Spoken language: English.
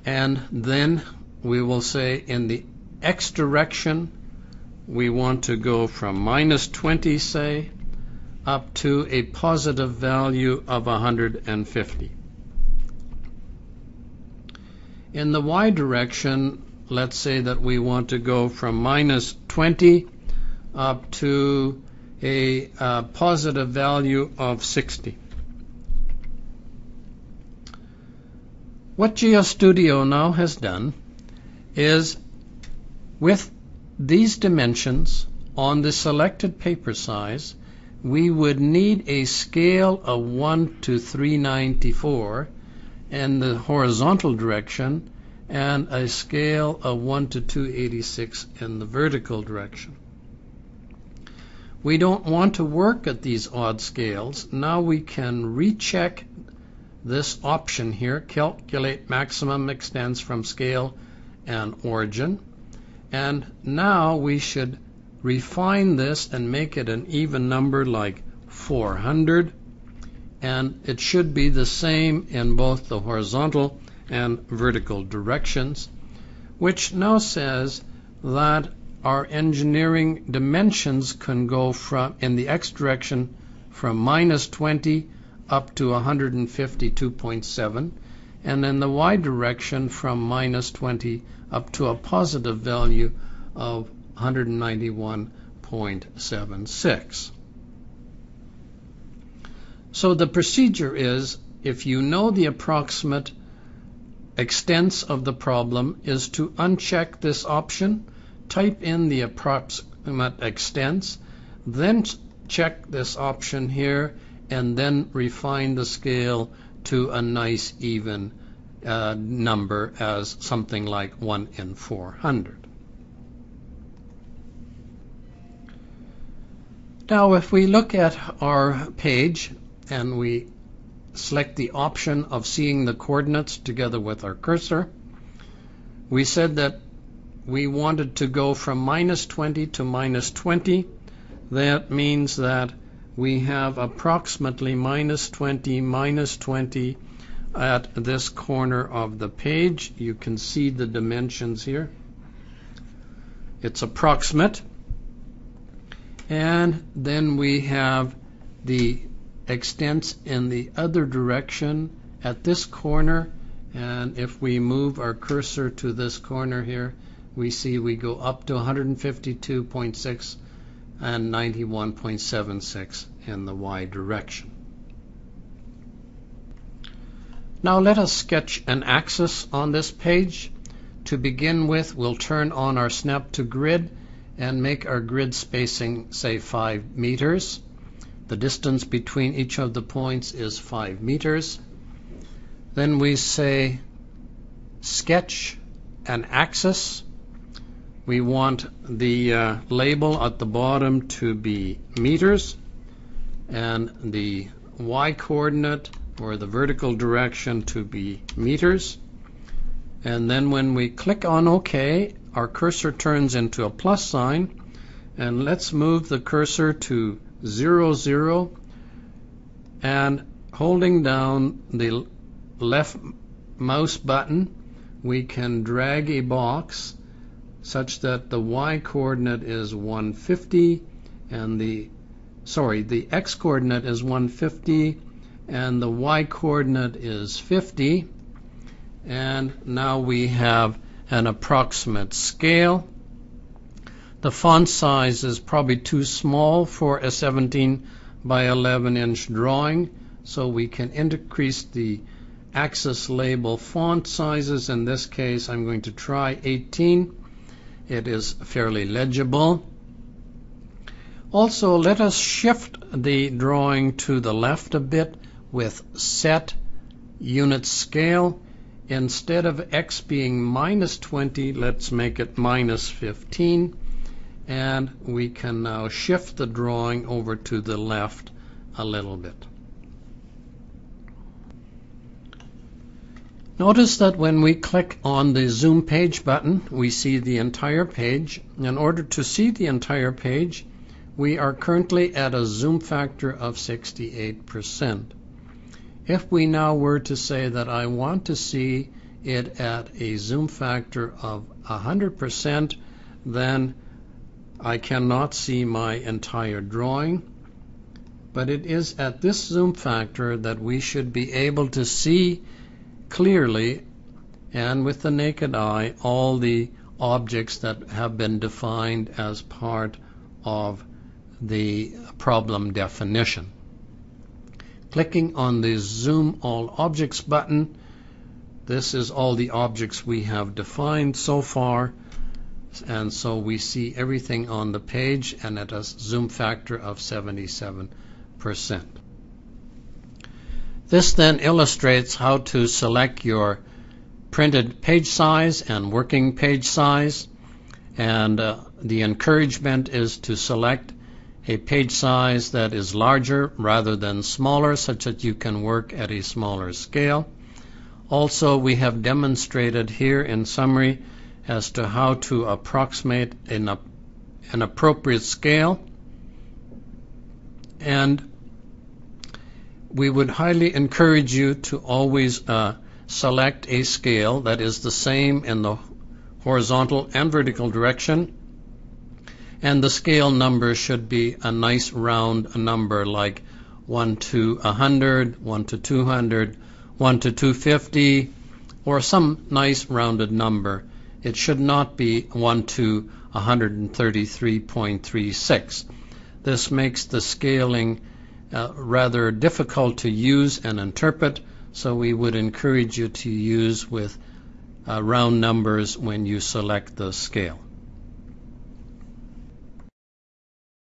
And then we will say in the x direction we want to go from minus 20, say, up to a positive value of 150. In the y direction, let's say that we want to go from minus 20 up to a positive value of 60. What GeoStudio now has done is, with these dimensions on the selected paper size, we would need a scale of 1 to 394 in the horizontal direction and a scale of 1 to 286 in the vertical direction. We don't want to work at these odd scales. Now we can recheck this option here, calculate maximum extents from scale and origin. And now we should refine this and make it an even number like 400. And it should be the same in both the horizontal and vertical directions, which now says that our engineering dimensions can go from, in the x direction, from minus 20 up to 152.7, and in the y direction from minus 20 up to a positive value of 191.76. So the procedure is, if you know the approximate extents of the problem, is to uncheck this option, type in the approximate extents, then check this option here, and then refine the scale to a nice even number as something like 1 in 400. Now if we look at our page and we select the option of seeing the coordinates together with our cursor, we said that we wanted to go from minus 20 to minus 20. That means that we have approximately minus 20 at this corner of the page. You can see the dimensions here. It's approximate. And then we have the extents in the other direction at this corner, and if we move our cursor to this corner here, we see we go up to 152.6 and 91.76 in the y direction. Now let us sketch an axis on this page. To begin with, we'll turn on our snap to grid and make our grid spacing, say, 5 meters. The distance between each of the points is 5 meters. Then we say sketch an axis. We want the label at the bottom to be meters, and the y-coordinate or the vertical direction to be meters. And then when we click on OK, our cursor turns into a plus sign, and let's move the cursor to 0, 0, and holding down the left mouse button, we can drag a box such that the y-coordinate is 150 and the x-coordinate is 150 and the y-coordinate is 50, and now we have an approximate scale. The font size is probably too small for a 17 by 11 inch drawing, so we can increase the axis label font sizes. In this case, I'm going to try 18. It is fairly legible. Also, let us shift the drawing to the left a bit with set unit scale. Instead of x being minus 20, let's make it minus 15. And we can now shift the drawing over to the left a little bit. Notice that when we click on the zoom page button, we see the entire page. In order to see the entire page, we are currently at a zoom factor of 68%. If we now were to say that I want to see it at a zoom factor of 100%, then I cannot see my entire drawing. But it is at this zoom factor that we should be able to see clearly and with the naked eye all the objects that have been defined as part of the problem definition. Clicking on the Zoom All Objects button, this is all the objects we have defined so far, and so we see everything on the page and at a zoom factor of 77%. This then illustrates how to select your printed page size and working page size, and the encouragement is to select a page size that is larger rather than smaller, such that you can work at a smaller scale. Also, we have demonstrated here in summary as to how to approximate an appropriate scale, and we would highly encourage you to always select a scale that is the same in the horizontal and vertical direction, and the scale number should be a nice round number like 1 to 100, 1 to 200, 1 to 250, or some nice rounded number. It should not be 1 to 133.36. This makes the scaling rather difficult to use and interpret, so we would encourage you to use with round numbers when you select the scale.